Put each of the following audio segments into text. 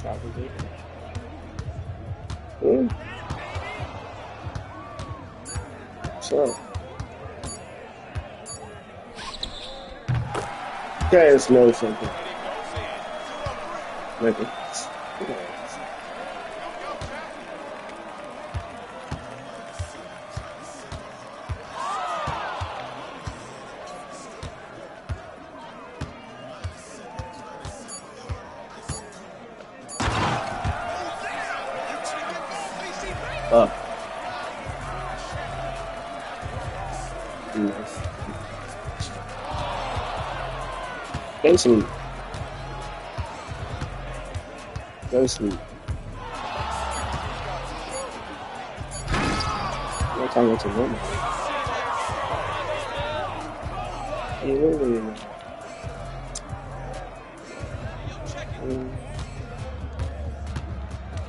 Probably. Yeah. So. Guys know something. Maybe. Nice. Go sleep. Go sleep. What time is it?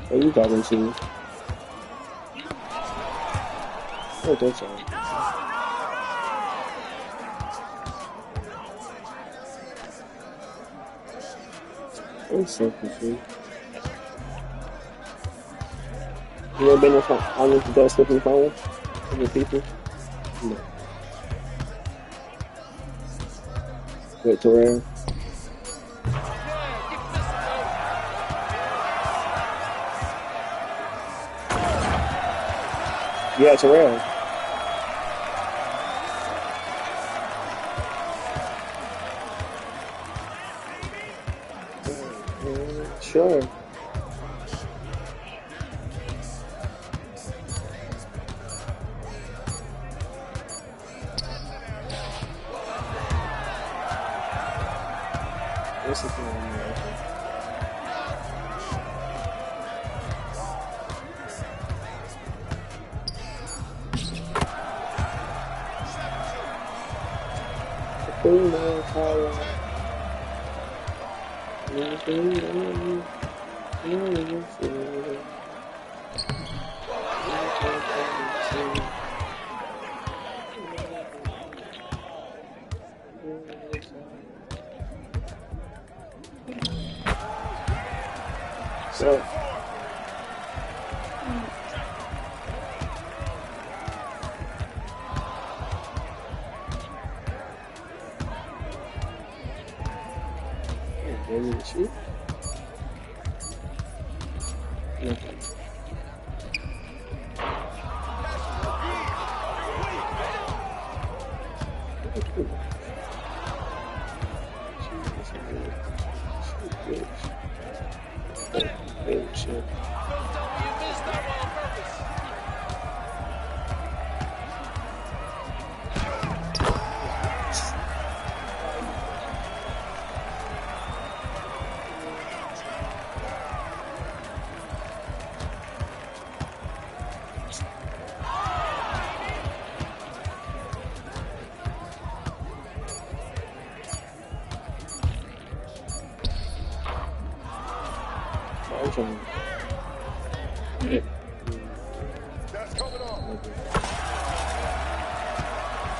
What you talking to? Oh, that's all. It's so confusing. You ever been on the best looking phone with the people? No. Wait, Terrell. Yeah, Terrell. Sure. What's the thing? So. Ready to shoot? Nothing. Shit.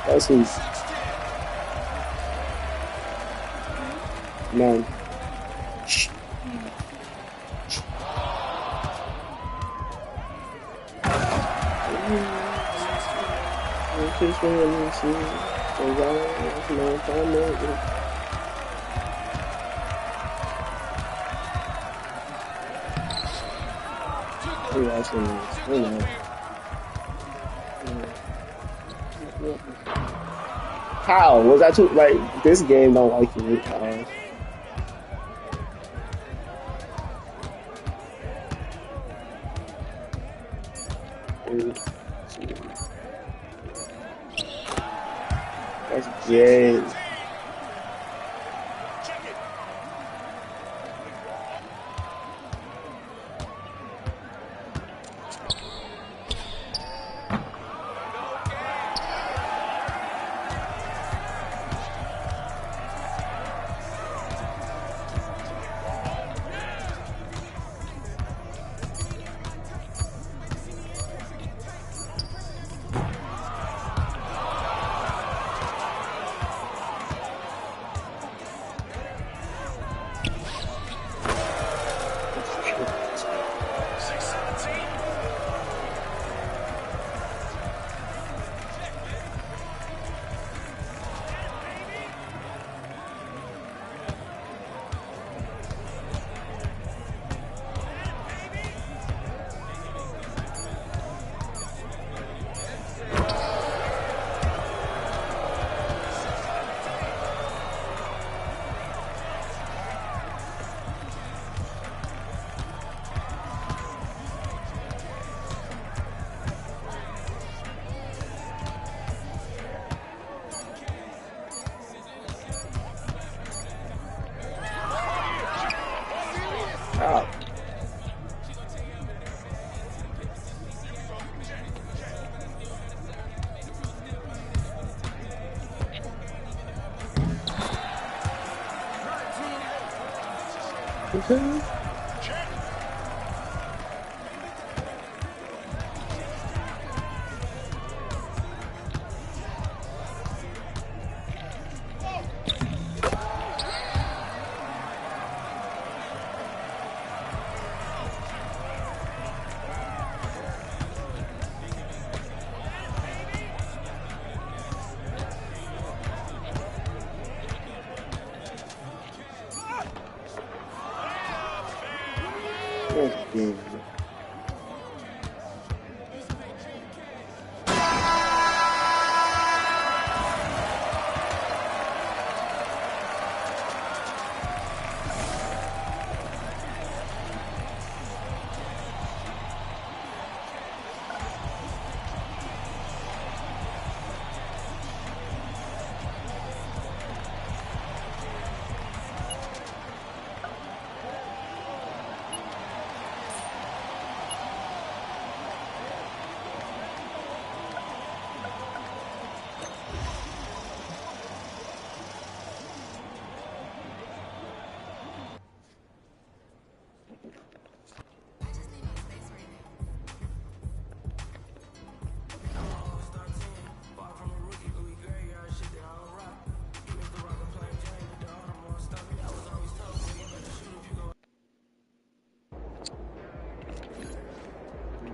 That's his 9. How was that too? Like this game don't like you. That's gay.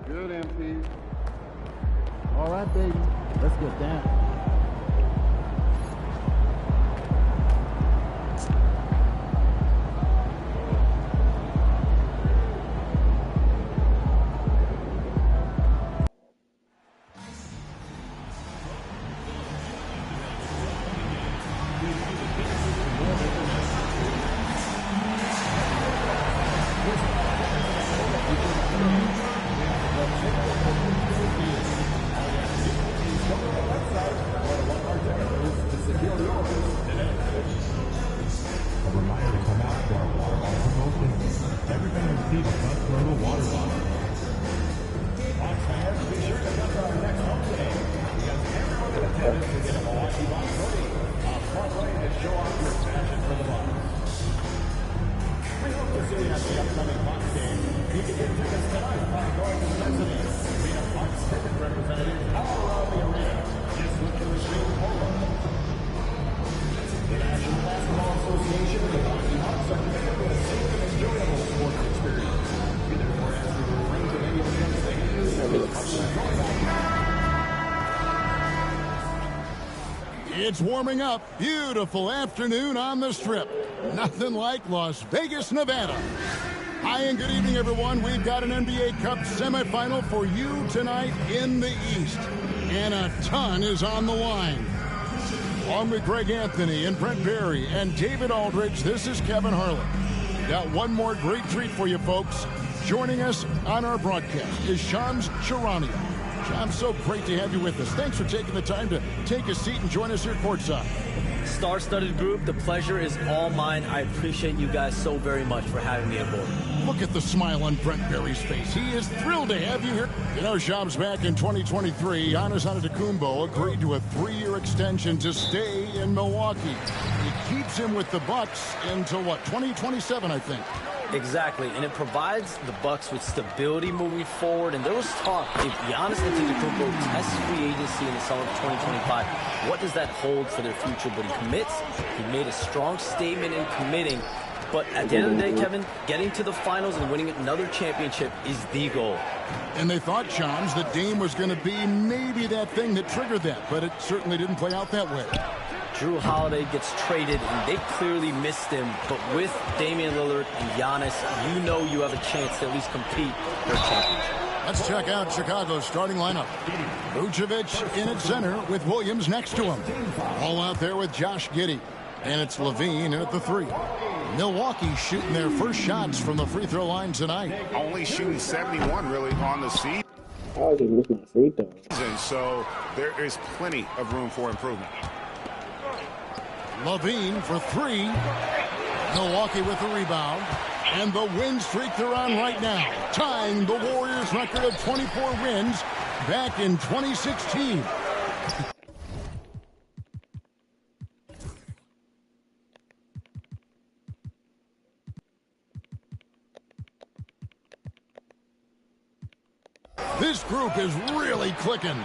Good, MP. All right, baby. Let's get down. It's warming up. Beautiful afternoon on the Strip. Nothing like Las Vegas, Nevada. Hi and good evening, everyone. We've got an NBA Cup semifinal for you tonight in the East. And a ton is on the line. On with Greg Anthony and Brent Barry and David Aldridge, this is Kevin Harlan. Got one more great treat for you folks. Joining us on our broadcast is Shams Charania. Shams, so great to have you with us. Thanks for taking the time to take a seat and join us here courtside. Star-studded group, the pleasure is all mine. I appreciate you guys so very much for having me aboard. Look at the smile on Brent Barry's face. He is thrilled to have you here. You know, Shams, back in 2023, Giannis Antetokounmpo agreed to a 3-year extension to stay in Milwaukee. It keeps him with the Bucks until, what, 2027, I think. Exactly, and it provides the Bucks with stability moving forward. And there was talk, if Giannis Antetokounmpo tests free agency in the summer of 2025, what does that hold for their future? But he commits. He made a strong statement in committing. But at the end of the day, Kevin, getting to the finals and winning another championship is the goal. And they thought, Shams, that Dame was going to be maybe that thing that triggered that, but it certainly didn't play out that way. Jrue Holiday gets traded, and they clearly missed him. But with Damian Lillard and Giannis, you know you have a chance to at least compete for a championship. Let's check out Chicago's starting lineup. Vucevic in at center with Williams next to him. All out there with Josh Giddey. And it's LaVine in at the 3. Milwaukee shooting their first shots from the free throw line tonight. Only shooting 71 really on the season. I was just looking at free throws. So there is plenty of room for improvement. LaVine for 3. Milwaukee with the rebound. And the win streak they're on right now, tying the Warriors' record of 24 wins back in 2016. This group is really clicking.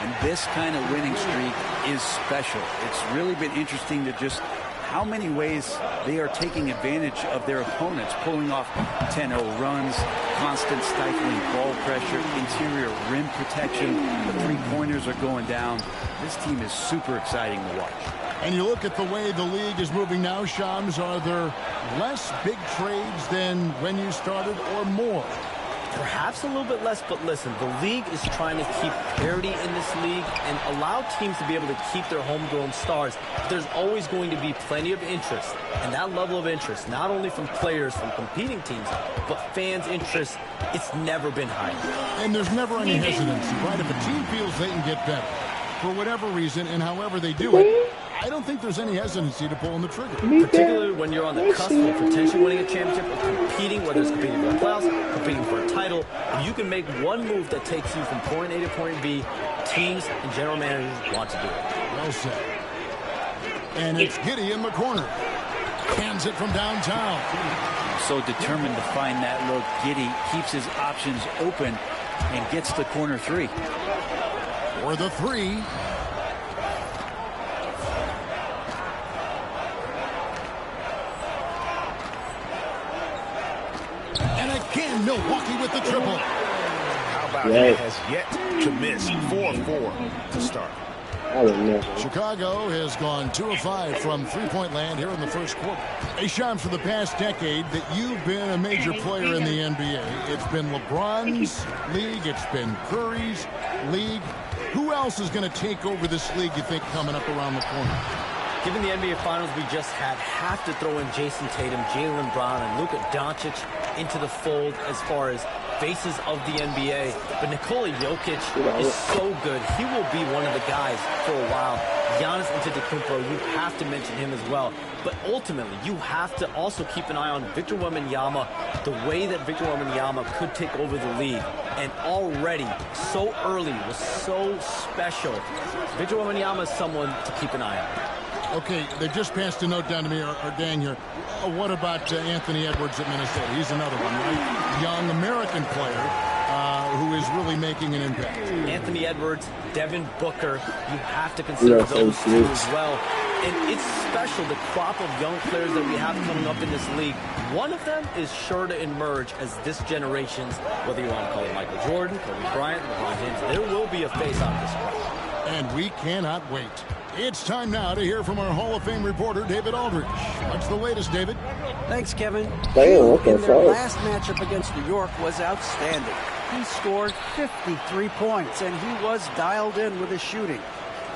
And this kind of winning streak is special. It's really been interesting to just how many ways they are taking advantage of their opponents, pulling off 10-0 runs, constant stifling ball pressure, interior rim protection. The three-pointers are going down. This team is super exciting to watch. And you look at the way the league is moving now, Shams, are there less big trades than when you started or more? Perhaps a little bit less, but listen, the league is trying to keep parity in this league and allow teams to be able to keep their homegrown stars. But there's always going to be plenty of interest, and that level of interest, not only from players from competing teams, but fans' interest, it's never been higher. And there's never any hesitancy, right? If a team feels they can get better, for whatever reason and however they do it, I don't think there's any hesitancy to pulling the trigger. Particularly when you're on the cusp of potentially winning a championship or competing, whether it's competing for the playoffs, competing for a title. If you can make one move that takes you from point A to point B, teams and general managers want to do it. Well said. And it's Giddey in the corner. Cans it from downtown. So determined to find that look. Giddey keeps his options open and gets the corner three. For the three. Again, Milwaukee with the triple. How about he has yet to miss? 4-4 to start. I don't know. Chicago has gone 2 of 5 from three-point land here in the first quarter. Hey, Shams, for the past decade that you've been a major player in the NBA, it's been LeBron's league, it's been Curry's league. Who else is going to take over this league, you think, coming up around the corner? Given the NBA Finals we just had, have to throw in Jason Tatum, Jaylen Brown, and Luka Doncic into the fold as far as faces of the NBA. But Nikola Jokic is so good. He will be one of the guys for a while. Giannis Antetokounmpo, you have to mention him as well. But ultimately, you have to also keep an eye on Victor Wembanyama, the way that Victor Wembanyama could take over the league. And already, so early, was so special. Victor Wembanyama is someone to keep an eye on. Okay, they just passed a note down to me, our gang here. What about Anthony Edwards at Minnesota? He's another one, right? Young American player who is really making an impact. Anthony Edwards, Devin Booker, you have to consider those two as well. And it's special, the crop of young players that we have coming up in this league. One of them is sure to emerge as this generation's, whether you want to call it Michael Jordan, Kobe Bryant, LeBron James, there will be a face on this crop. And we cannot wait. It's time now to hear from our Hall of Fame reporter, David Aldridge. What's the latest, David? Thanks, Kevin. Damn, In their last matchup against New York was outstanding. He scored 53 points, and he was dialed in with his shooting.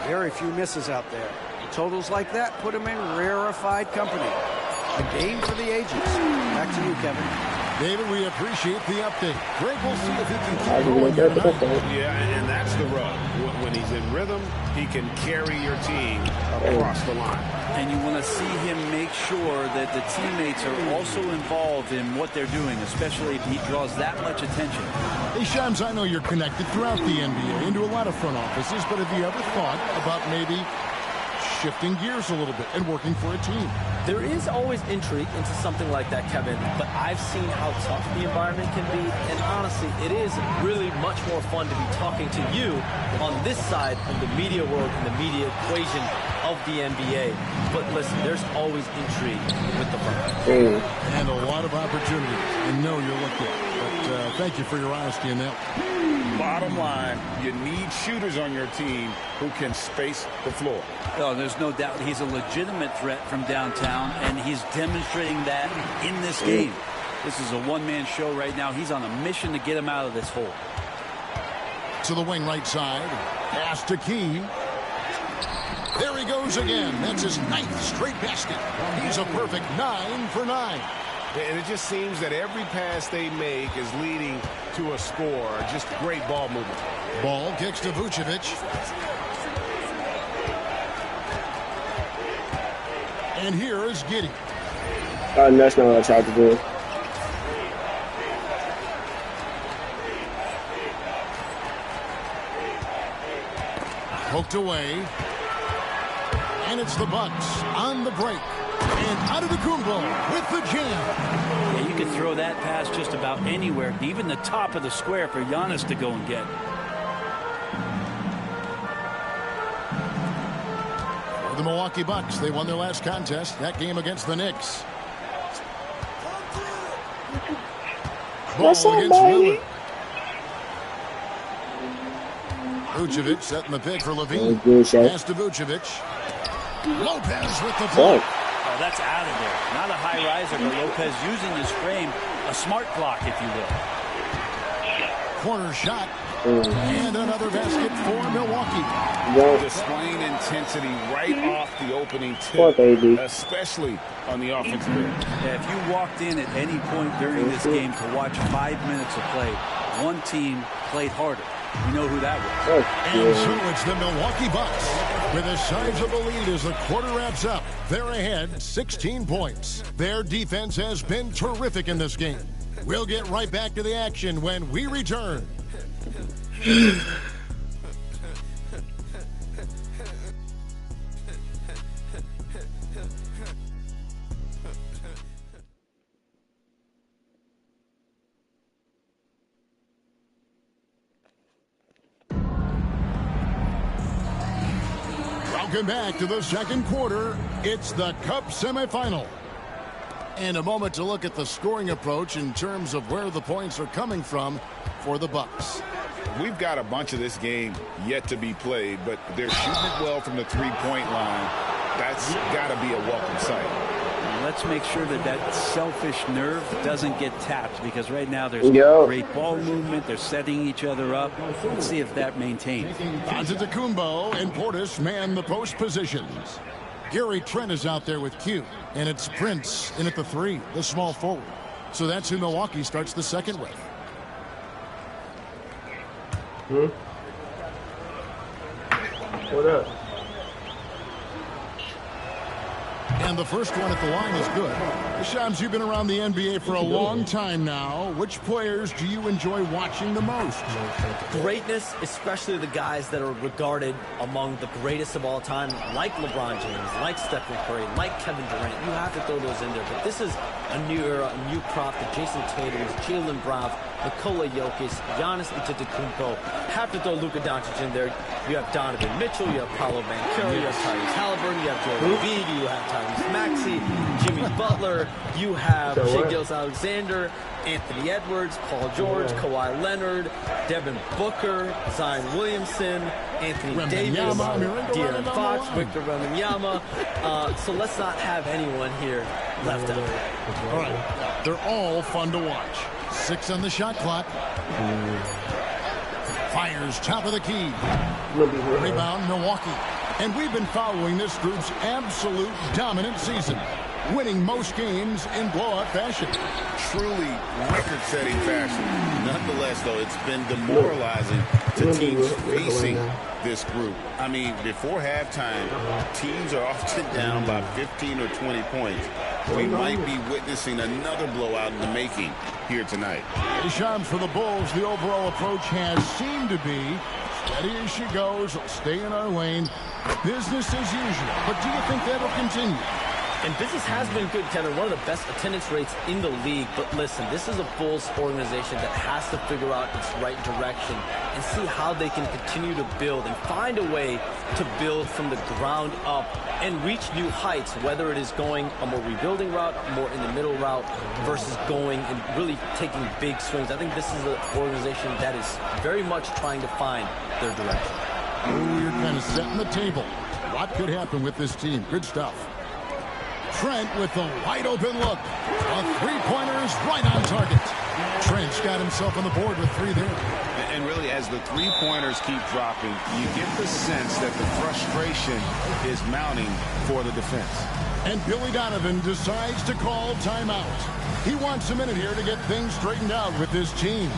Very few misses out there. Totals like that put him in rarefied company. A game for the ages. Back to you, Kevin. David, we appreciate the update. Greg, we'll see if he can keep going here tonight. Yeah, and that's the rub. When he's in rhythm, he can carry your team across the line. And you want to see him make sure that the teammates are also involved in what they're doing, especially if he draws that much attention. Hey, Shams, I know you're connected throughout the NBA into a lot of front offices, but have you ever thought about maybe shifting gears a little bit and working for a team? There is always intrigue into something like that, Kevin, but I've seen how tough the environment can be, and honestly, it is really much more fun to be talking to you on this side of the media world and the media equation of the NBA. But listen, there's always intrigue with the front. And a lot of opportunities. I know you're looking at. But thank you for your honesty in that. Bottom line, you need shooters on your team who can space the floor. Oh, there's no doubt he's a legitimate threat from downtown, and he's demonstrating that in this game. This is a one-man show right now. He's on a mission to get him out of this hole. To the wing right side. Pass to Key. There he goes again. That's his 9th straight basket. He's a perfect 9 for 9. And it just seems that every pass they make is leading to a score. Just great ball movement. Ball kicks to Vucevic. And here is Giddey. That's not what I tried to do. Poked away. And it's the Bucks on the break. And Antetokounmpo with the jam. Yeah, you could throw that pass just about anywhere, even the top of the square for Giannis to go and get. For the Milwaukee Bucks, they won their last contest, that game against the Knicks. What's Ball up, against baby? Lillard. Vucevic setting the pick for Levine. Good shot. Pass to Vucevic. Lopez with the Fuck. block. Oh, that's out of there. Not a high riser, but Lopez using his frame, a smart block, if you will. Corner shot. And another basket for Milwaukee. Yo, Displaying intensity right off the opening fuck tip, AD. especially on the offensive end. Yeah, if you walked in at any point during this game to watch 5 minutes of play, one team played harder. You know who that was. Fuck And yeah. so it's the Milwaukee Bucks with a sizable lead as the quarter wraps up. They're ahead 16 points. Their defense has been terrific in this game. We'll get right back to the action when we return. Welcome back to the second quarter. It's the Cup semifinal. And a moment to look at the scoring approach in terms of where the points are coming from for the Bucks. We've got a bunch of this game yet to be played, but they're shooting it well from the three-point line. That's got to be a welcome sight. And let's make sure that that selfish nerve doesn't get tapped, because right now there's Yo. great ball movement. They're setting each other up. Let's see if that maintains. Antetokounmpo and Portis man the post positions. Gary Trent is out there with Q, and it's Prince in at the 3, the small forward. So that's who Milwaukee starts the second with. What up? And the first one at the line is good. Shams, you've been around the NBA for a long time now. Which players do you enjoy watching the most? Greatness, especially the guys that are regarded among the greatest of all time, like LeBron James, like Stephen Curry, like Kevin Durant. You have to throw those in there. But this is a new era, a new crop. The Jason Tatums, Jaylen Brown, Nikola Jokic, Giannis Antetokounmpo. Have to throw Luka Doncic in there. You have Donovan Mitchell, you have Paolo Banchero, you have Tyrese Halliburton, you have Joel Embiid, you have Tyrese Maxey, Jimmy Butler, you have Shai Gilgeous-Alexander, Anthony Edwards, Paul George, Kawhi Leonard, Devin Booker, Zion Williamson, Anthony Davis, De'Aaron Fox, Victor Wembanyama. So let's not have anyone here left out. All right. They're all fun to watch. 6 on the shot clock. Fires top of the key. Rebound Milwaukee. And we've been following this group's absolute dominant season, winning most games in blowout fashion. Truly record-setting fashion. Nonetheless, though, it's been demoralizing to teams facing this group. I mean, before halftime, teams are often down by 15 or 20 points. We might be witnessing another blowout in the making here tonight. Shams, for the Bulls, the overall approach has seemed to be steady as she goes, stay in our lane, business as usual. But do you think that'll continue? And business has been good, Kevin. One of the best attendance rates in the league. But listen, this is a Bulls organization that has to figure out its right direction and see how they can continue to build and find a way to build from the ground up and reach new heights, whether it is going a more rebuilding route, more in the middle route, versus going and really taking big swings. I think this is an organization that is very much trying to find their direction. Ooh, you're kind of setting the table. What could happen with this team? Good stuff. Trent with the wide open look. A three-pointer's right on target. Trent's got himself on the board with 3 there. And really, as the three-pointers keep dropping, you get the sense that the frustration is mounting for the defense. And Billy Donovan decides to call timeout. He wants a minute here to get things straightened out with his team.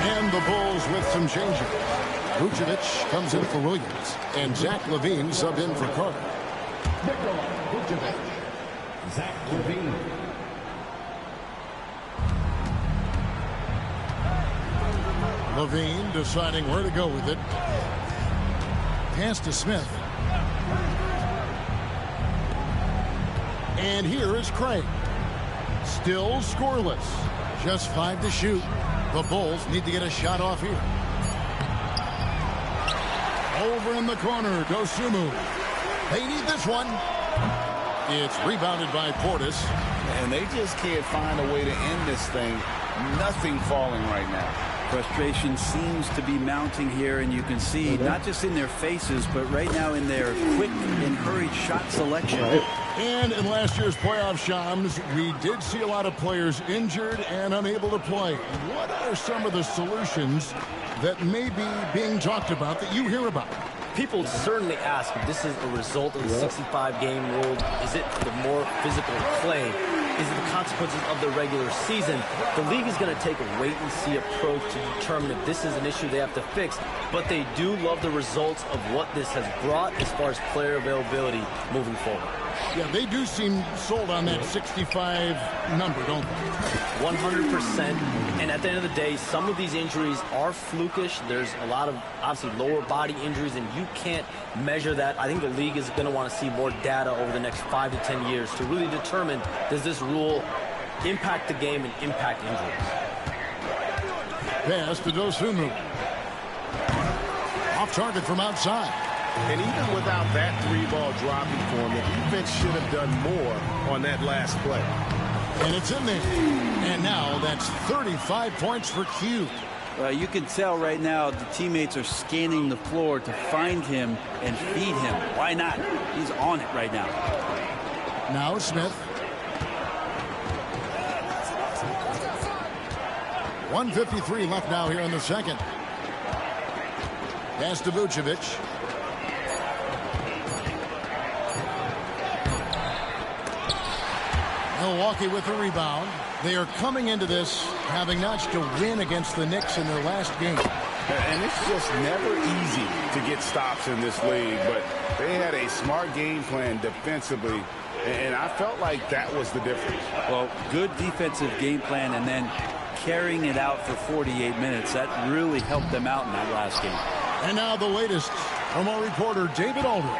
And the Bulls with some changing. Vucevic comes in for Williams. And Zach LaVine subbed in for Carter. Levine deciding where to go with it. Pass to Smith. And here is Craig. Still scoreless. Just 5 to shoot. The Bulls need to get a shot off here. Over in the corner, Dosunmu. They need this one. It's rebounded by Portis. And they just can't find a way to end this thing. Nothing falling right now. Frustration seems to be mounting here, and you can see not just in their faces, but right now in their quick and hurried shot selection. And in last year's playoff, Shams, we did see a lot of players injured and unable to play. What are some of the solutions that may be being talked about that you hear about? People certainly ask if this is a result of the 65-game rule. Is it the more physical play? Is it the consequences of the regular season? The league is going to take a wait-and-see approach to determine if this is an issue they have to fix, but they do love the results of what this has brought as far as player availability moving forward. Yeah, they do seem sold on that 65 number, don't they? 100%. And at the end of the day, some of these injuries are flukish. There's a lot of, obviously, lower body injuries, and you can't measure that. I think the league is going to want to see more data over the next 5 to 10 years to really determine, does this rule impact the game and impact injuries? Pass to Dosunmu. Off target from outside. And even without that 3-ball dropping for him, the defense should have done more on that last play. And it's in there. And now that's 35 points for Q. You can tell right now the teammates are scanning the floor to find him and feed him. Why not? He's on it right now. Now Smith. 1:53 left now here in the second. Pass to Vucevic. Milwaukee with the rebound. They are coming into this having notched to win against the Knicks in their last game. And it's just never easy to get stops in this league, but they had a smart game plan defensively, and I felt like that was the difference. Well, good defensive game plan and then carrying it out for 48 minutes. That really helped them out in that last game. And now the latest from our reporter, David Aldridge.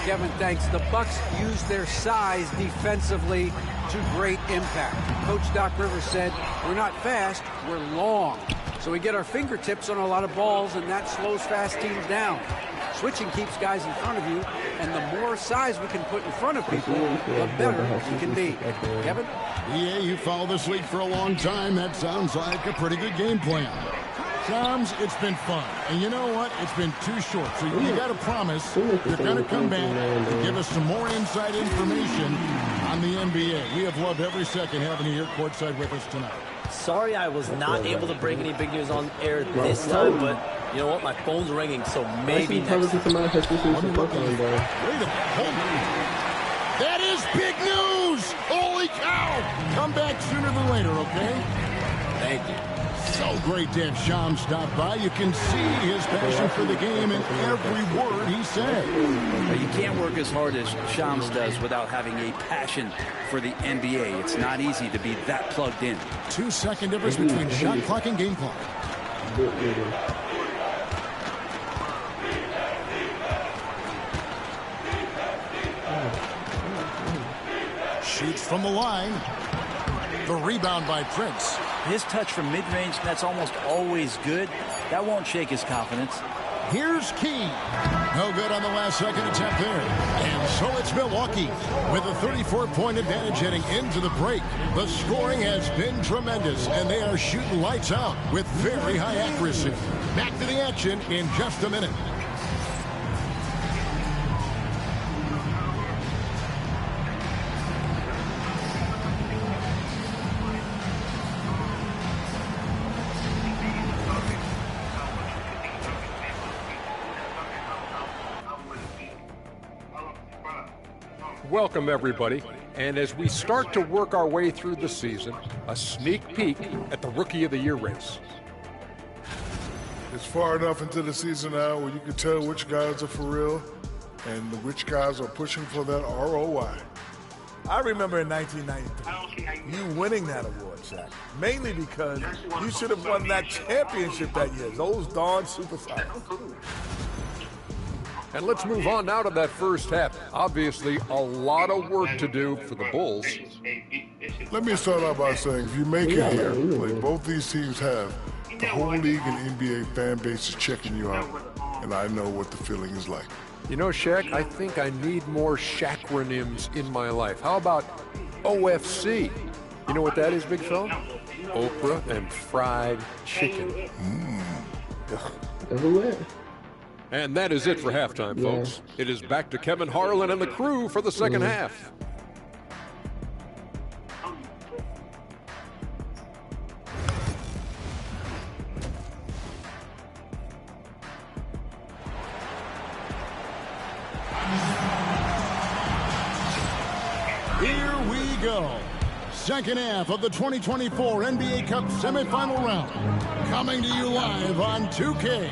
Kevin, thanks. The Bucks use their size defensively to great impact. Coach Doc Rivers said, we're not fast, we're long. So we get our fingertips on a lot of balls, and that slows fast teams down. Switching keeps guys in front of you, and the more size we can put in front of people, the better we can be. Kevin? Yeah, you follow this league for a long time. That sounds like a pretty good game plan. Shams, it's been fun. And you know what? It's been too short. So you got to promise you're going to come back and give us some more inside information on the NBA. We have loved every second having you here courtside with us tonight. Sorry I was not able to break any big news on air this time, but you know what? My phone's ringing, so maybe next time. Wait a minute. Hold on. That is big news! Holy cow! Come back sooner than later, okay? Thank you. So great to have Shams stop by. You can see his passion for the game in every word he said. You can't work as hard as Shams does without having a passion for the NBA. It's not easy to be that plugged in. 2-second difference between shot clock and game clock. Shoots from the line. The rebound by Prince. His touch from mid-range, that's almost always good. That won't shake his confidence. Here's Key. No good on the last second attempt there. And so it's Milwaukee with a 34-point advantage heading into the break. The scoring has been tremendous, and they are shooting lights out with very high accuracy. Back to the action in just a minute. Welcome, everybody. And as we start to work our way through the season, a sneak peek at the Rookie of the Year race. It's far enough into the season now where you can tell which guys are for real and which guys are pushing for that ROI. I remember in 1993, you winning that award, Shaq, mainly because you should have won that championship that year. Those darn Supersonics. And let's move on now to that first half. Obviously, a lot of work to do for the Bulls. Let me start out by saying, if you make it here, like both these teams have, the whole league and NBA fan base is checking you out, and I know what the feeling is like. You know, Shaq, I think I need more Shaqronyms in my life. How about OFC? You know what that is, big fella? Okra and fried chicken. And that is it for halftime, folks. It is back to Kevin Harlan and the crew for the second half. Here we go. Second half of the 2024 NBA Cup semifinal round. Coming to you live on 2K.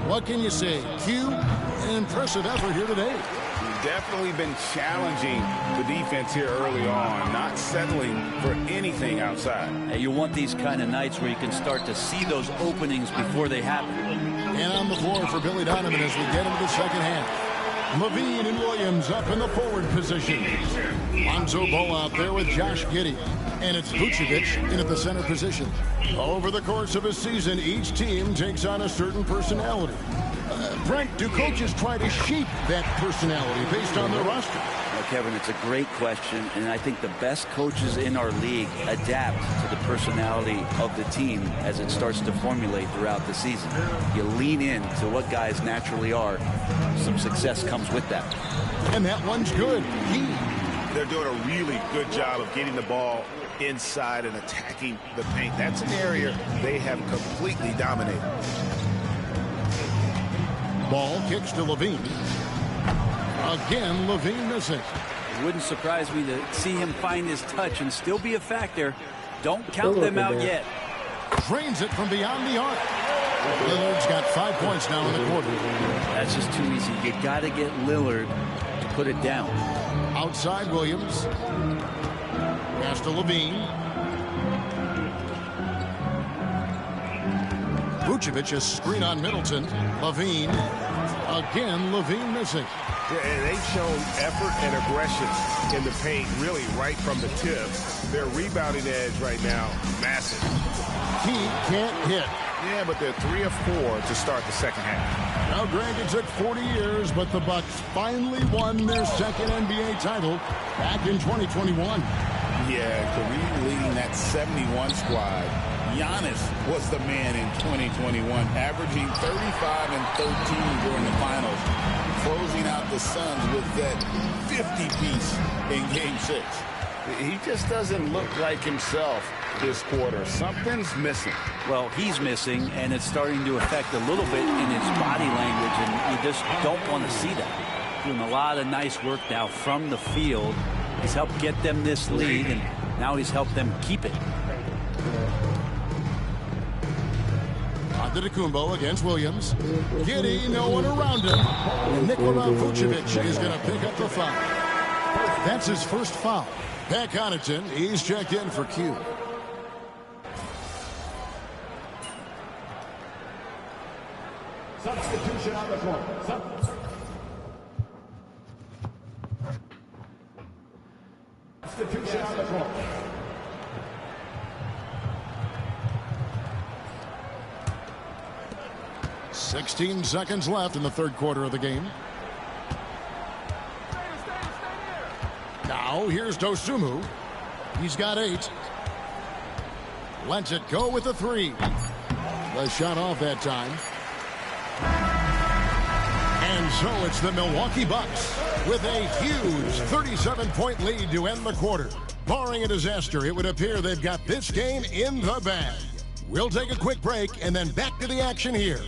What can you say? Q, an impressive effort here today. Definitely been challenging the defense here early on, not settling for anything outside. And you want these kind of nights where you can start to see those openings before they happen. And on the floor for Billy Donovan as we get into the second half. Levine and Williams up in the forward position. Lonzo Ball out there with Josh Giddey. And it's Vucevic in at the center position. Over the course of a season, each team takes on a certain personality. Brent, do coaches try to shape that personality based on their roster? Well, Kevin, it's a great question, and I think the best coaches in our league adapt to the personality of the team as it starts to formulate throughout the season. You lean in to what guys naturally are. Some success comes with that. And that one's good. They're doing a really good job of getting the ball inside and attacking the paint. That's an area they have completely dominated. Ball kicks to Levine. Again, Levine missing. It wouldn't surprise me to see him find his touch and still be a factor. Don't count them out yet. Drains it from beyond the arc. Lillard's got 5 points now in the quarter. That's just too easy. You got to get Lillard to put it down. Outside Williams. Pass to Levine. Vucevic a screen on Middleton. Levine. Again, Levine missing. Yeah, they've shown effort and aggression in the paint, really right from the tip. Their rebounding edge right now, massive. He can't hit. Yeah, but they're 3 of 4 to start the second half. Now, Greg, it took 40 years, but the Bucks finally won their second NBA title back in 2021. Yeah, Kareem leading that 71 squad. Giannis was the man in 2021, averaging 35 and 13 during the finals, closing out the Suns with that 50-piece in Game 6. He just doesn't look like himself this quarter. Something's missing. Well, he's missing, and it's starting to affect a little bit in his body language, and you just don't want to see that. Doing a lot of nice work now from the field. He's helped get them this lead, and now he's helped them keep it. Antetokounmpo against Williams. Giddey, no one around him. And Nikola Vucevic is going to pick up the foul. That's his first foul. Pat Connaughton, he's checked in for Q. Substitution on the court. Substitution on the court. "16 seconds left in the third quarter of the game. Now here's Dosunmu. He's got 8. Lets it go with the 3. The shot off that time. And so it's the Milwaukee Bucks with a huge 37-point lead to end the quarter. Barring a disaster, it would appear they've got this game in the bag. We'll take a quick break and then back to the action here.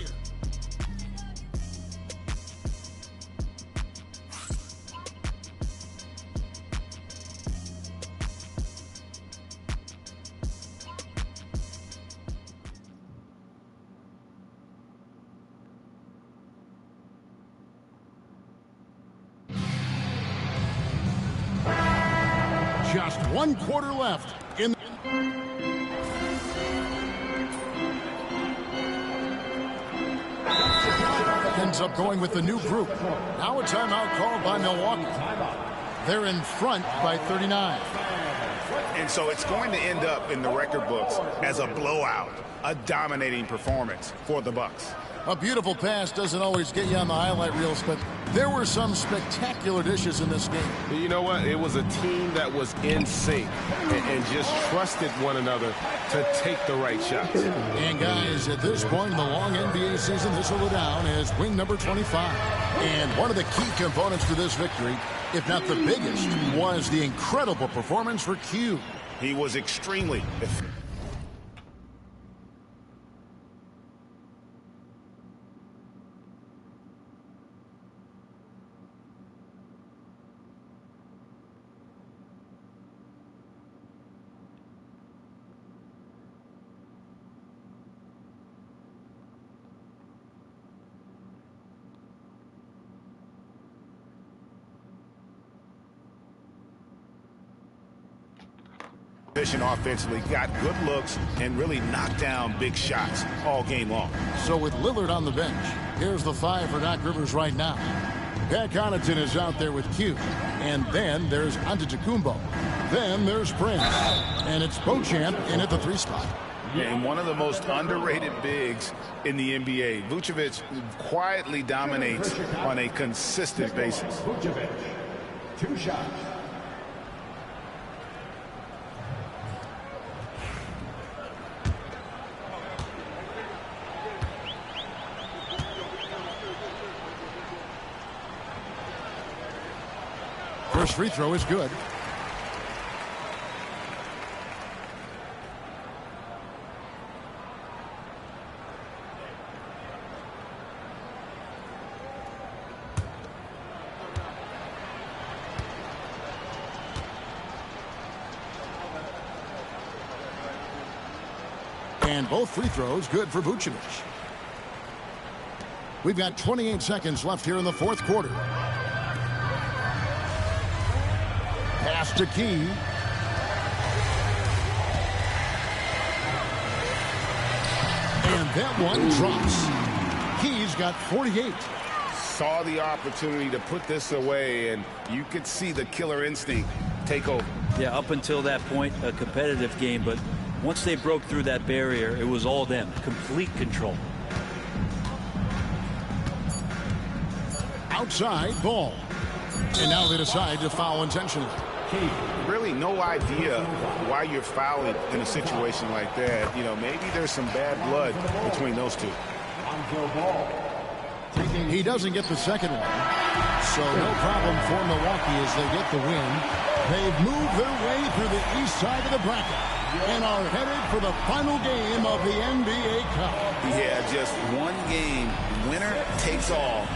1 quarter left in. Ends up going with the new group. Now a timeout called by Milwaukee. They're in front by 39. And so it's going to end up in the record books as a blowout, a dominating performance for the Bucks. A beautiful pass doesn't always get you on the highlight reels, but there were some spectacular dishes in this game. You know what? It was a team that was in sync and just trusted one another to take the right shots. And guys, at this point in the long NBA season, this will go down as win number 25. And one of the key components to this victory, if not the biggest, was the incredible performance for Q. He was extremely effective. Offensively, got good looks and really knocked down big shots all game long. So with Lillard on the bench, here's the 5 for Doc Rivers right now. Pat Connaughton is out there with Q. And then there's Antetokounmpo. Then there's Prince. And it's Beauchamp in at the 3 spot. And one of the most underrated bigs in the NBA. Vucevic quietly dominates on a consistent basis. Vucevic, 2 shots. First free throw is good. And both free throws good for Vucevic. We've got 28 seconds left here in the 4th quarter. Pass to Key. And that one drops. Key's got 48. Saw the opportunity to put this away, and you could see the killer instinct take over. Yeah, up until that point, a competitive game, but once they broke through that barrier, it was all them. Complete control. Outside ball. And now they decide to foul intentionally. Really no idea why you're fouling in a situation like that. You know, maybe there's some bad blood between those two. He doesn't get the second one. So no problem for Milwaukee as they get the win. They've moved their way through the east side of the bracket and are headed for the final game of the NBA Cup. Yeah, just one game. Winner takes all.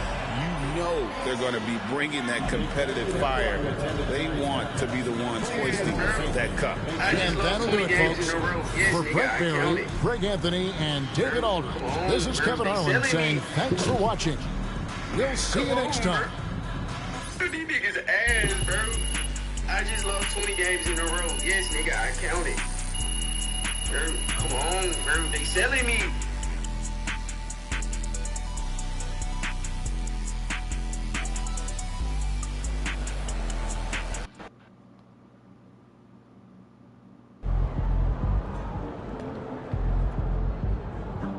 You know they're going to be bringing that competitive fire. They want to be the ones hoisting that cup. And that'll do it, folks. For Brett Barry, Greg Anthony, and David Aldridge, this is Kevin Harlan saying thanks for watching. We'll see you next time. These niggas ass, bro. I just lost 20 games in a row. Yes, nigga, I counted. Bro, come on, bro. They selling me.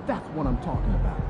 That's what I'm talking about.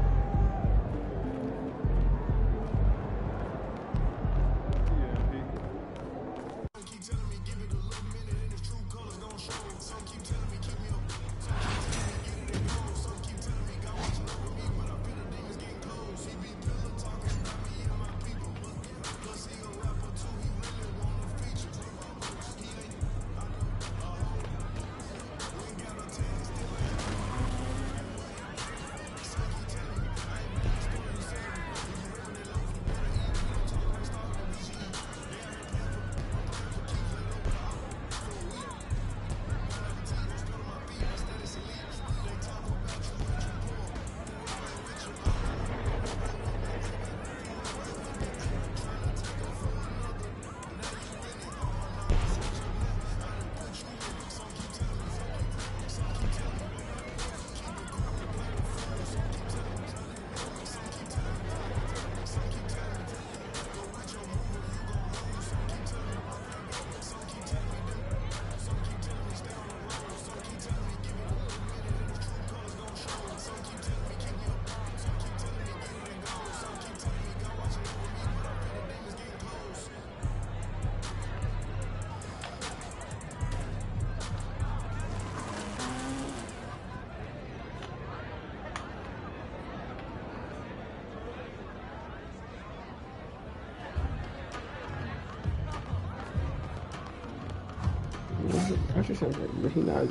just said that, but he not.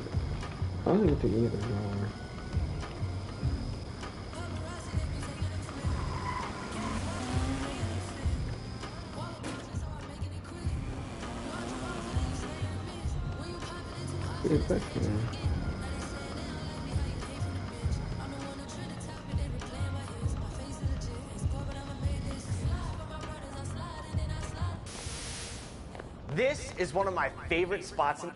I don't even think either. No. Good question. This is one of my favorite spots in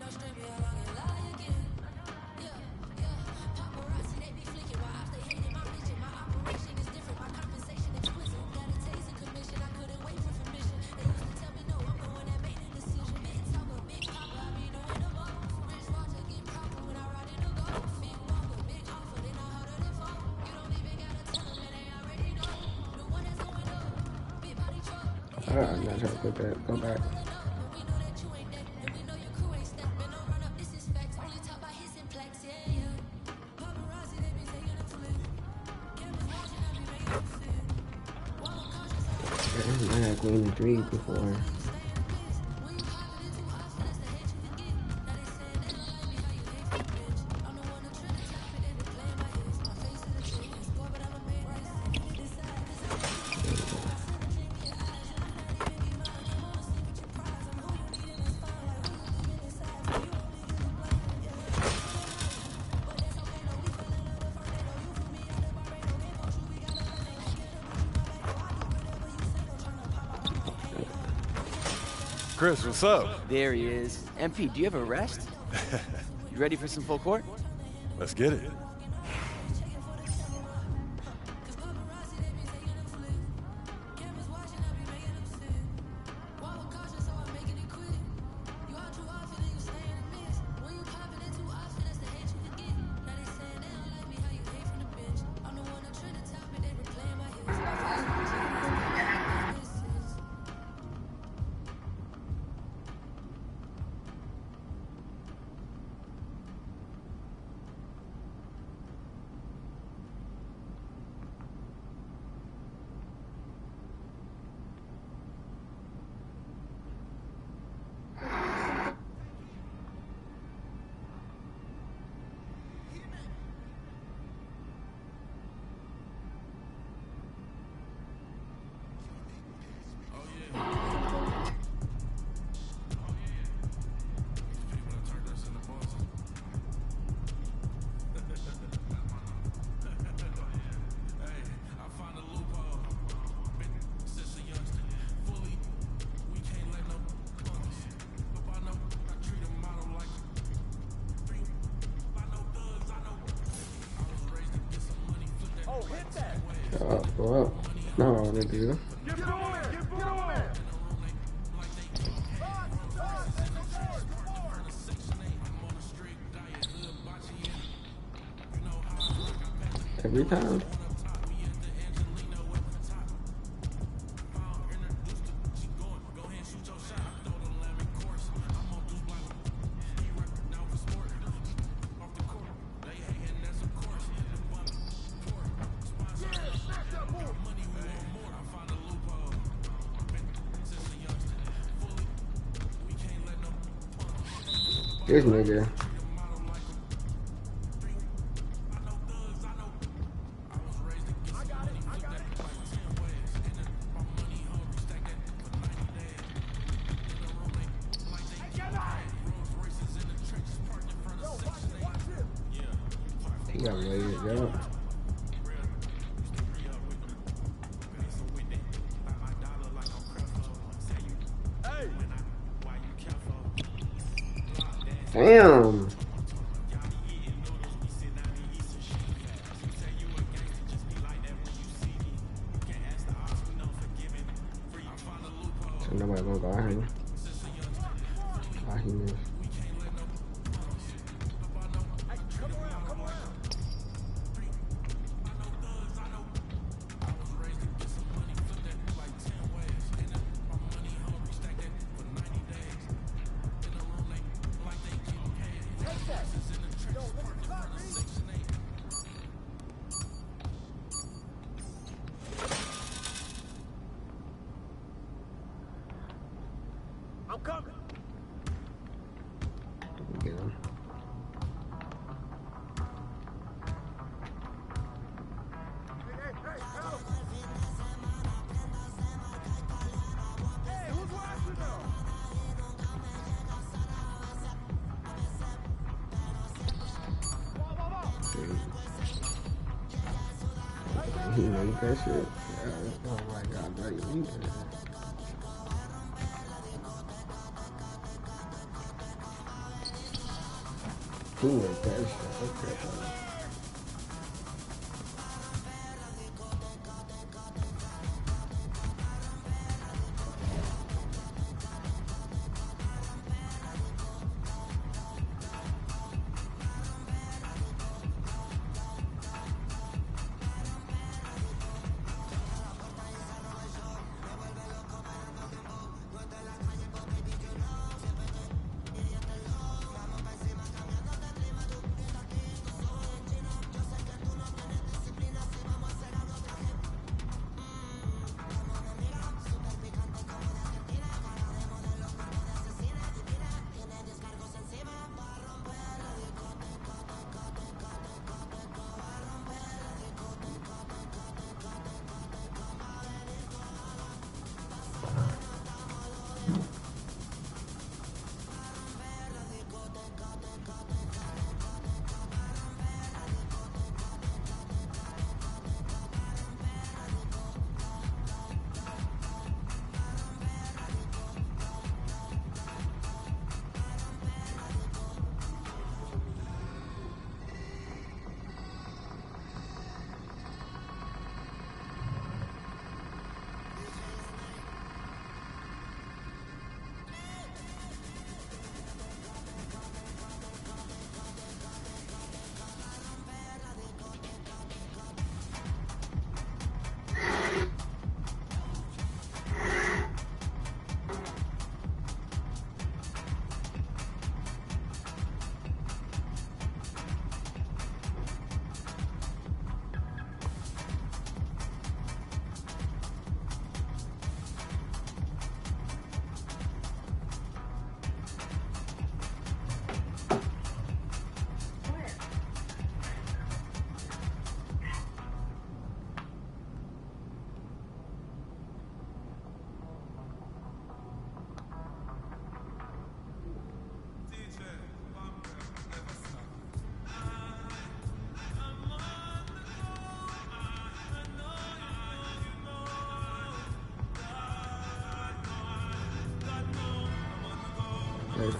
I'm not trying to put that. Go back. I got Queen and 3 before. Chris, what's up? There he is. MP, do you have a rest? You ready for some full court? Let's get it. Go up. No, they do. Every time. This nigga. He got laid up. Damn. So nobody gonna go out here. Why he missed? I'm coming. He made that shit. Yeah. Oh my god, bro, you need that. He made that shit. Okay. There you go.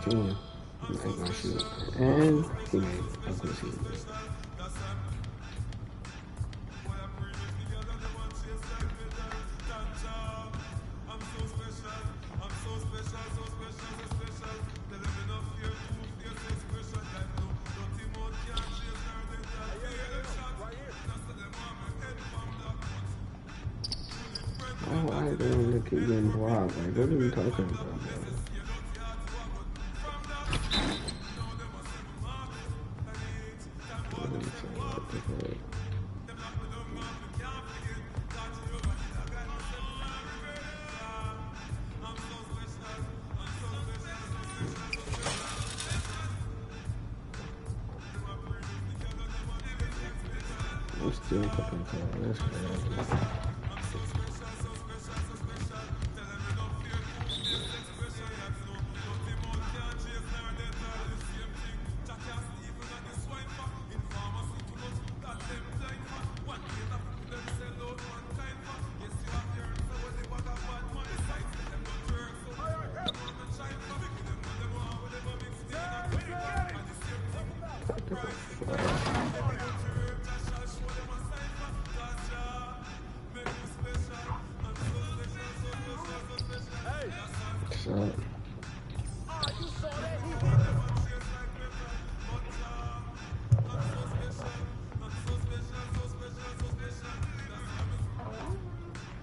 Junior. Like my shoe. And teammate. Of course he is. Oh, I don't want to keep getting blocked. Like, what are we talking about, bro? I'm still fucking cold. That's crazy.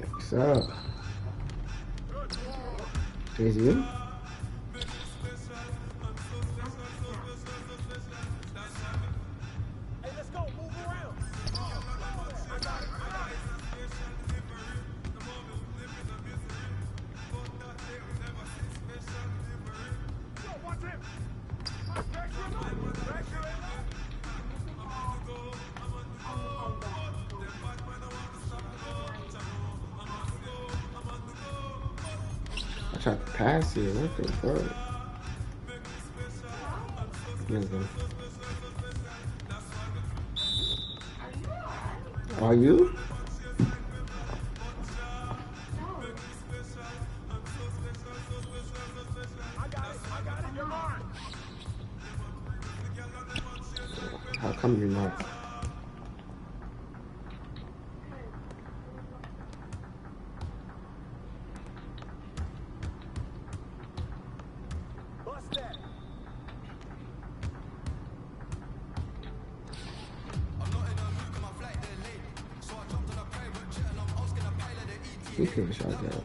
What's up? Jay-Z? I tried to pass it. What the fuck? Are you? How come you're not? He could have shot that.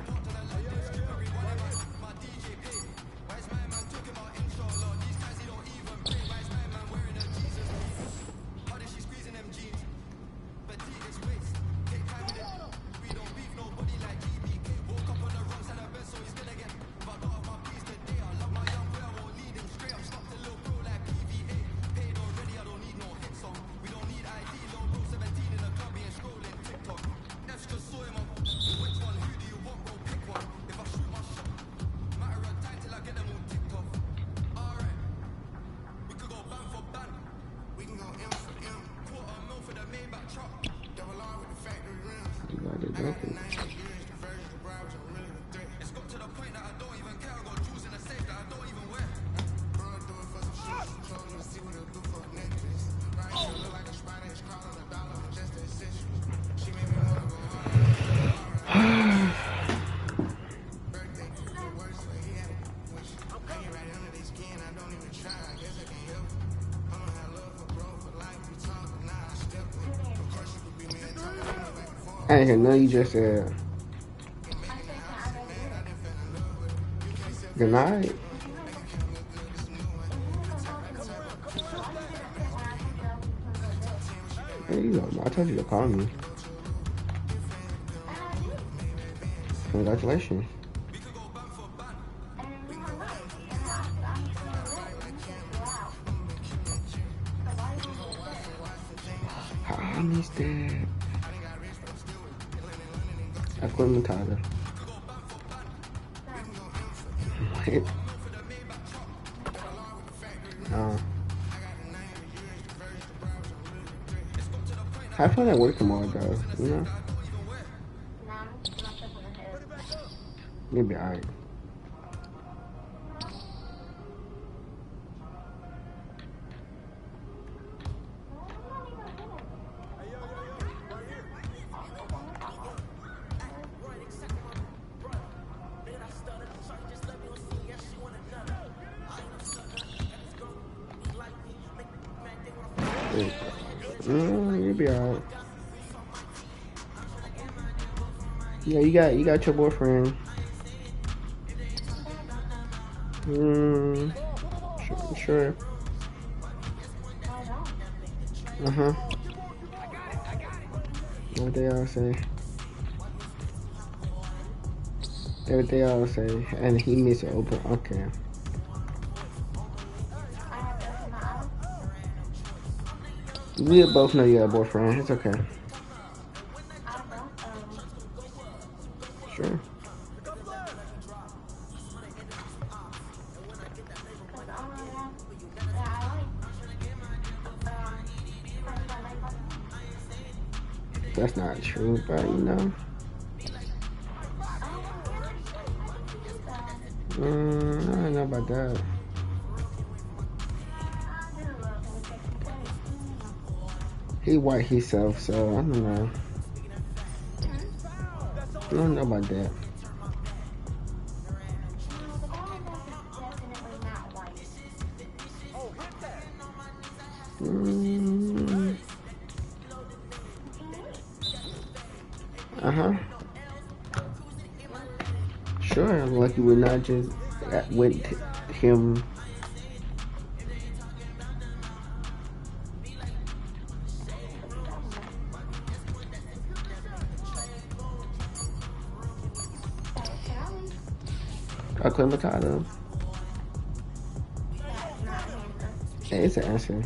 I ain't hear none you just said. Good night. Hey, you know, I told you to call me. Congratulations. I missed that. I couldn't tell her. What? No. Have fun at work tomorrow, though, you know? You'll be alright. You'll be alright. Yeah, you got your boyfriend. Sure. What they all say. What they all say. And he missed it open. Okay. We both know you're a boyfriend. It's okay. Sure. That's not true, but you know. I don't know about that. He white himself, so I don't know. I don't know about that. Sure, like you would not just with him. Hakuna Matata. It's an answer.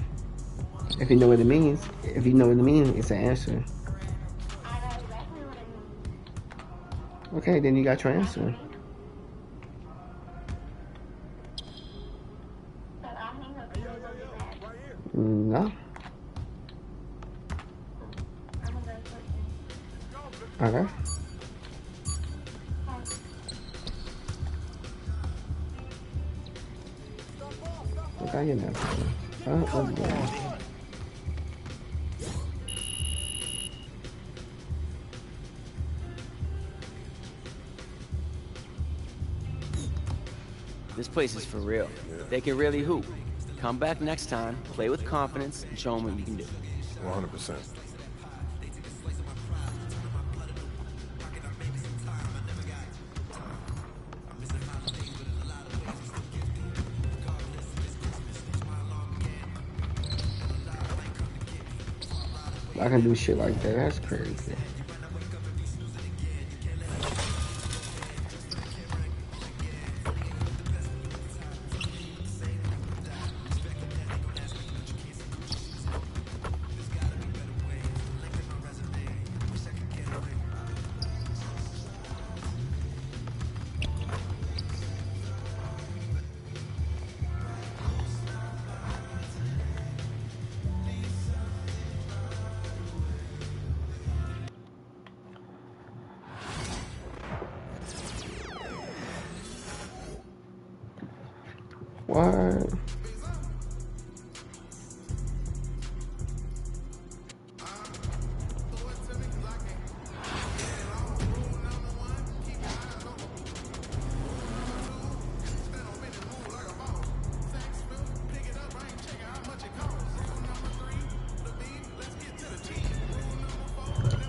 If you know what it means, it's an answer. Okay, then you got your answer. No. Okay. What are you now? What's going on? This place is for real. They can really hoop. Come back next time, play with confidence, and show them what you can do. 100%. I can do shit like that. That's crazy. What?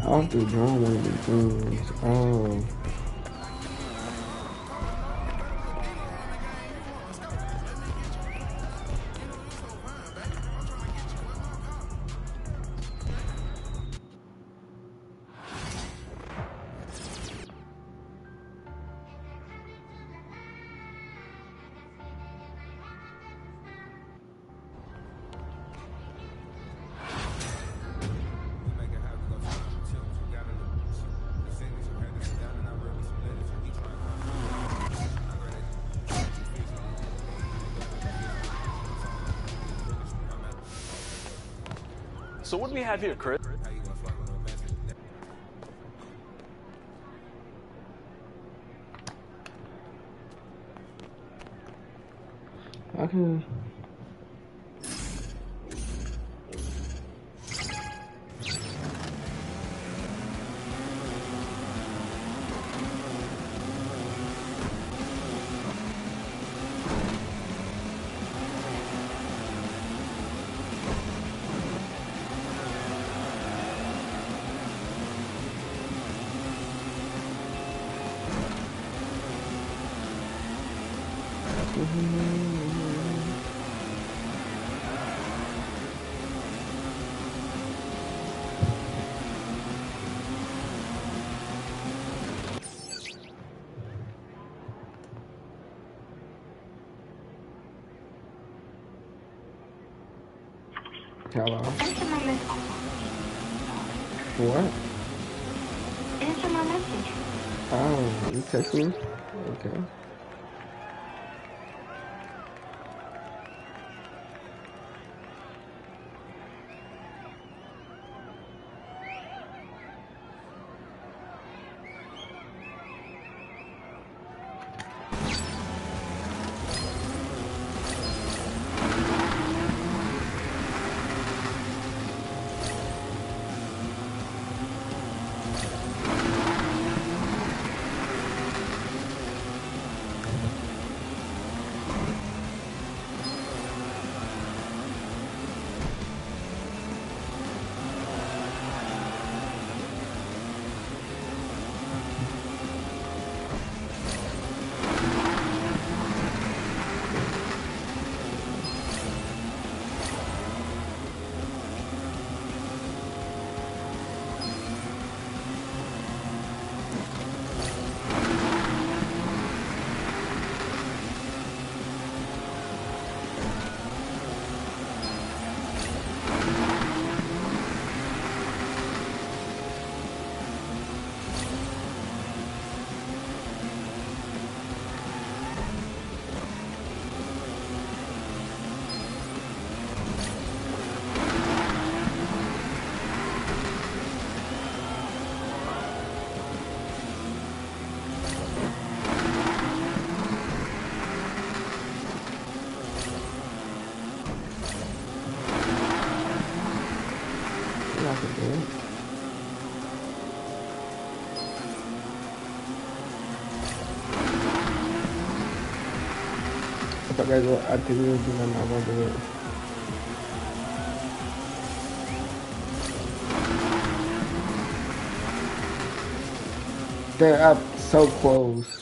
I have to draw one of the things. Oh. So what do we have here, Chris? I can. Hello. What? Answer my message. Oh, you text me? Okay. if I gotta go after this, then I'm not gonna do it. They're up so close.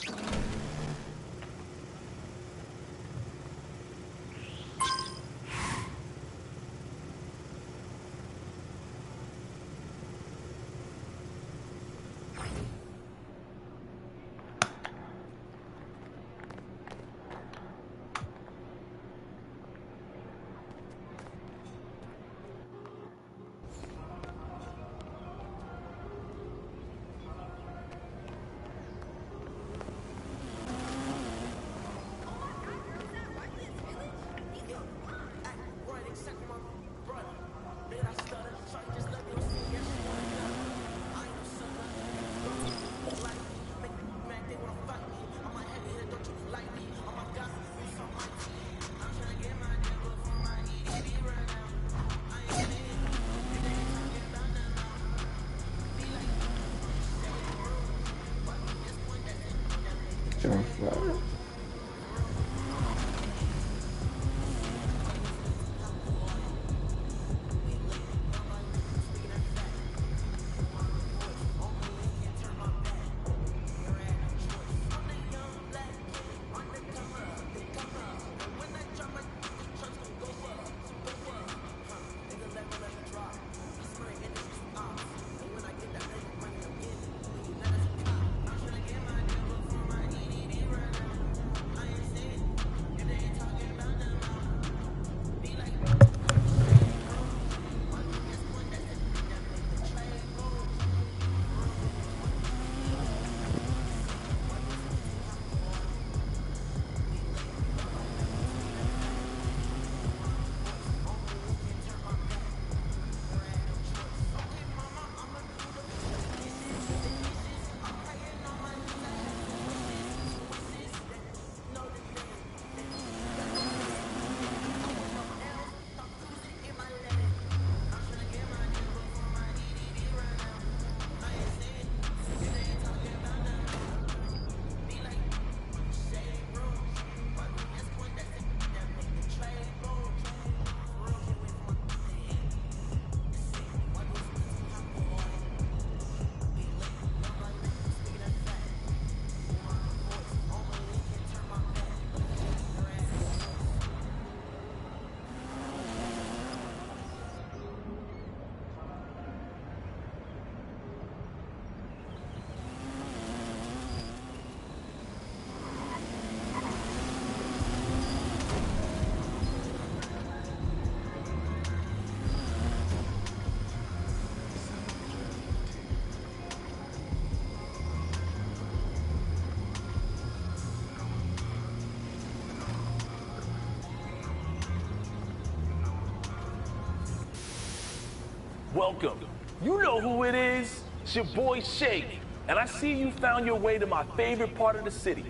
Welcome. You know who it is. It's your boy Shake. And I see you found your way to my favorite part of the city.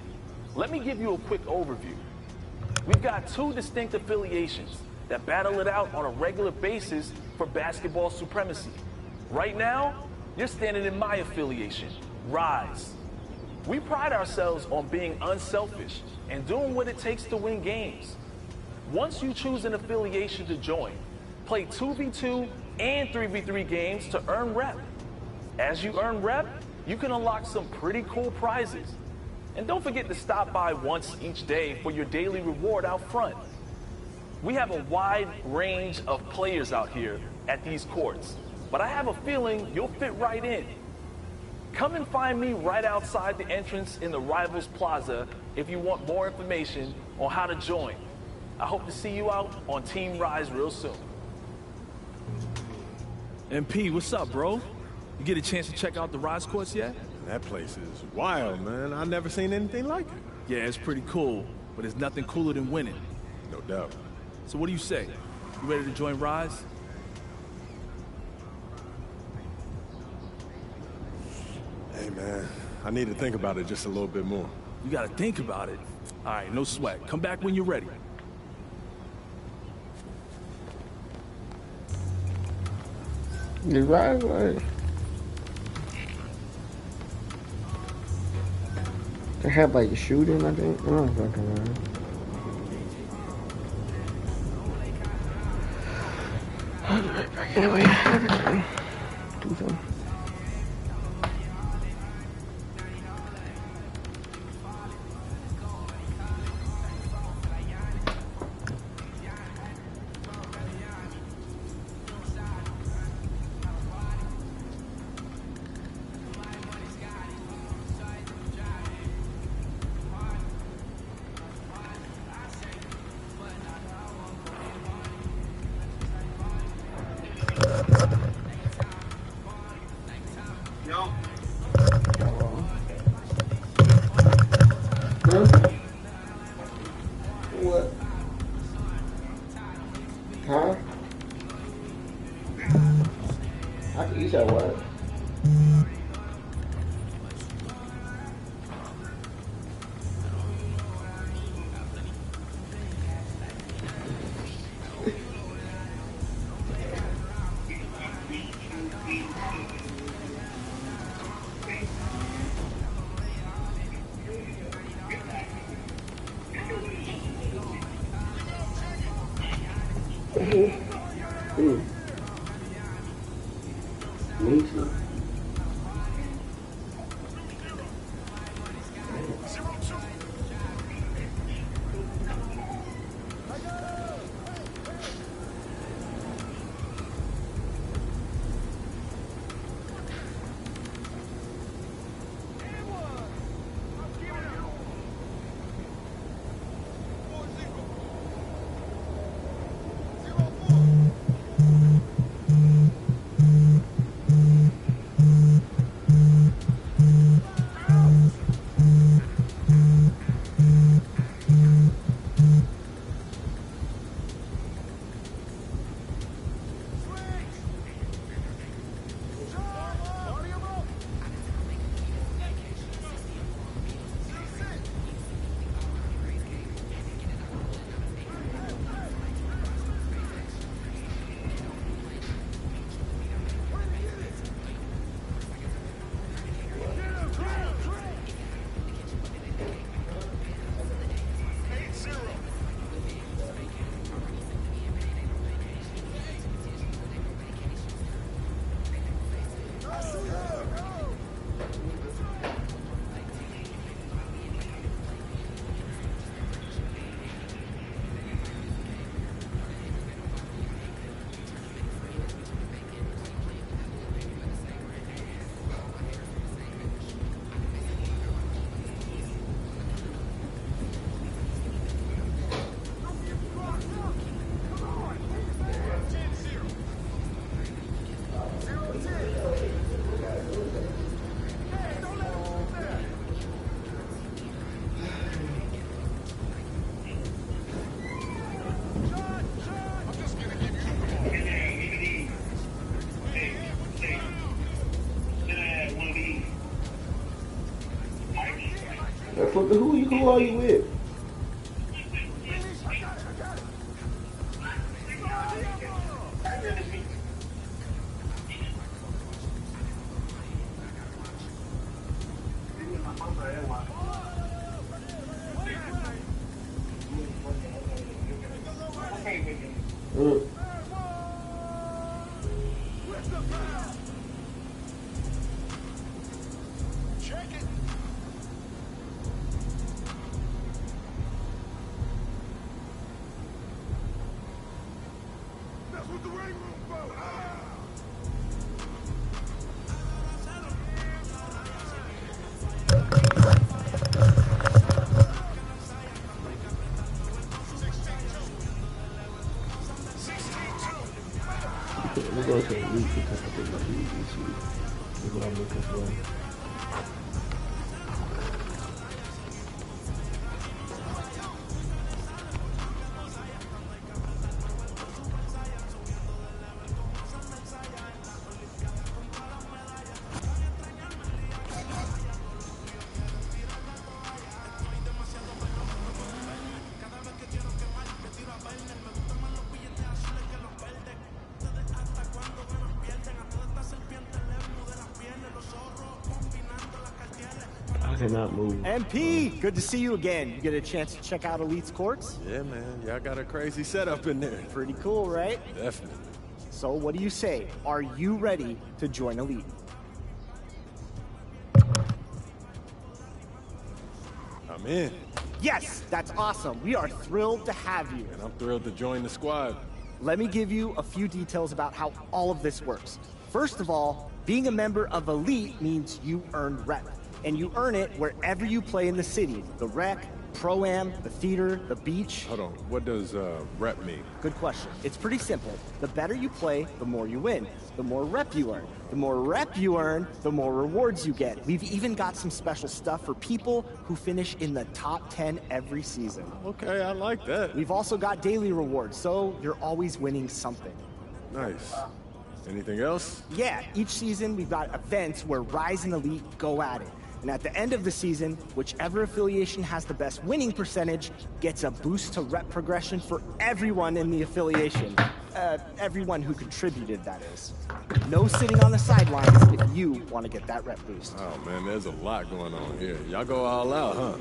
Let me give you a quick overview. We've got two distinct affiliations that battle it out on a regular basis for basketball supremacy. Right now, you're standing in my affiliation, Rise. We pride ourselves on being unselfish and doing what it takes to win games. Once you choose an affiliation to join, play 2v2 and 3v3 games to earn rep. As you earn rep, you can unlock some pretty cool prizes. And don't forget to stop by once each day for your daily reward out front. We have a wide range of players out here at these courts, but I have a feeling you'll fit right in. Come and find me right outside the entrance in the Rivals Plaza if you want more information on how to join. I hope to see you out on Team Rise real soon. MP, what's up, bro? You get a chance to check out the Rise courts yet? That place is wild, man. I've never seen anything like it. Yeah, it's pretty cool, but there's nothing cooler than winning. No doubt. So what do you say? You ready to join Rise? Hey, man, I need to think about it just a little bit more. You gotta think about it. All right, no sweat. Come back when you're ready. You're right. They have like a shooting, I think. I don't fucking know. Anyway, everything. Do them. What? Huh? I can eat that what? Me too. Who are you with? We're going to the league because I think the league is what I'm looking for. Cannot move. MP, good to see you again. You get a chance to check out Elite's courts? Yeah, man. Y'all got a crazy setup in there. Pretty cool, right? Definitely. So what do you say? Are you ready to join Elite? I'm in. Yes, that's awesome. We are thrilled to have you. And I'm thrilled to join the squad. Let me give you a few details about how all of this works. First of all, being a member of Elite means you earn rep. And you earn it wherever you play in the city. The rec, Pro-Am, the theater, the beach. Hold on, what does rep mean? Good question. It's pretty simple. The better you play, the more you win. The more rep you earn. The more rep you earn, the more rewards you get. We've even got some special stuff for people who finish in the top 10 every season. Okay, I like that. We've also got daily rewards, so you're always winning something. Nice. Anything else? Yeah, each season we've got events where Rise and Elite go at it. And at the end of the season, whichever affiliation has the best winning percentage gets a boost to rep progression for everyone in the affiliation. Everyone who contributed, that is. No sitting on the sidelines if you want to get that rep boost. Oh man, there's a lot going on here. Y'all go all out, huh?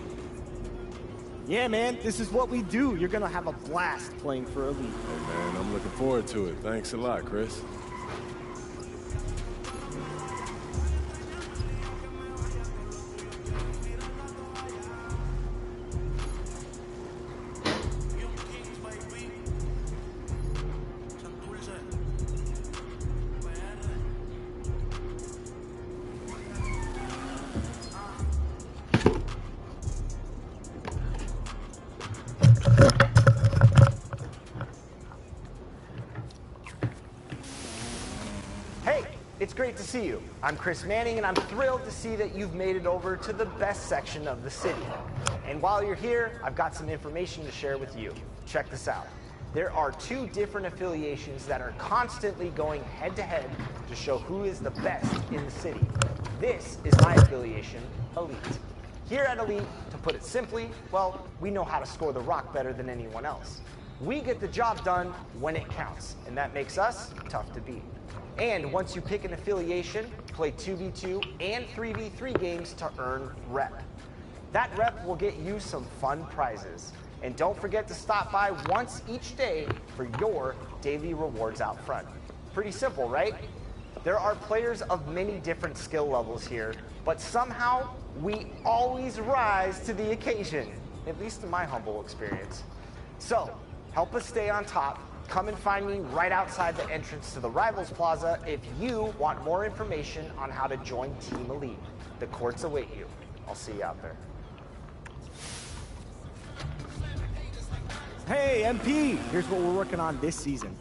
Yeah, man, this is what we do. You're gonna have a blast playing for Elite. Hey man, I'm looking forward to it. Thanks a lot, Chris. It's great to see you. I'm Chris Manning, and I'm thrilled to see that you've made it over to the best section of the city. And while you're here, I've got some information to share with you. Check this out. There are 2 different affiliations that are constantly going head-to-head to show who is the best in the city. This is my affiliation, Elite. Here at Elite, to put it simply, well, we know how to score the rock better than anyone else. We get the job done when it counts, and that makes us tough to beat. And once you pick an affiliation, play 2v2 and 3v3 games to earn rep. That rep will get you some fun prizes. And don't forget to stop by once each day for your daily rewards out front. Pretty simple, right? There are players of many different skill levels here, but somehow we always rise to the occasion, at least in my humble experience. So, help us stay on top. Come and find me right outside the entrance to the Rivals Plaza if you want more information on how to join Team Elite. The courts await you. I'll see you out there. Hey, MP! Here's what we're working on this season.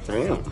Damn.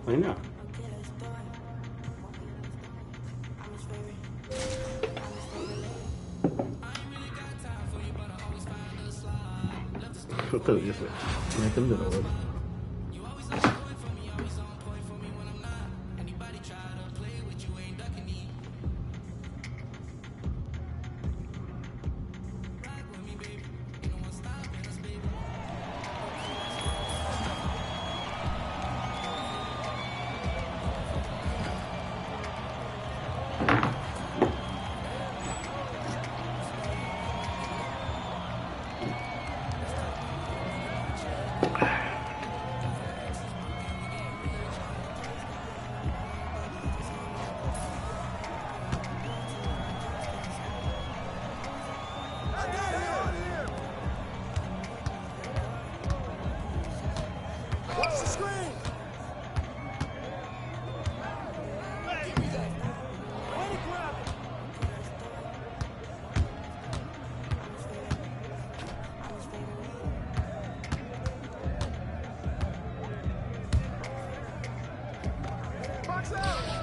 Why not? Put it this way. Make them little. Watch the screen! Give me that! Way to grab it! Box out!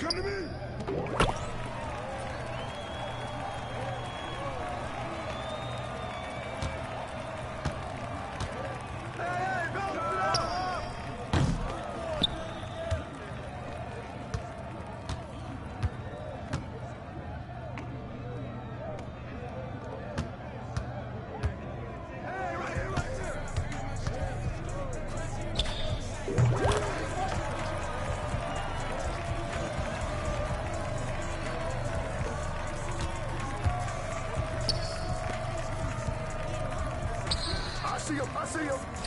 Come to me! I see him!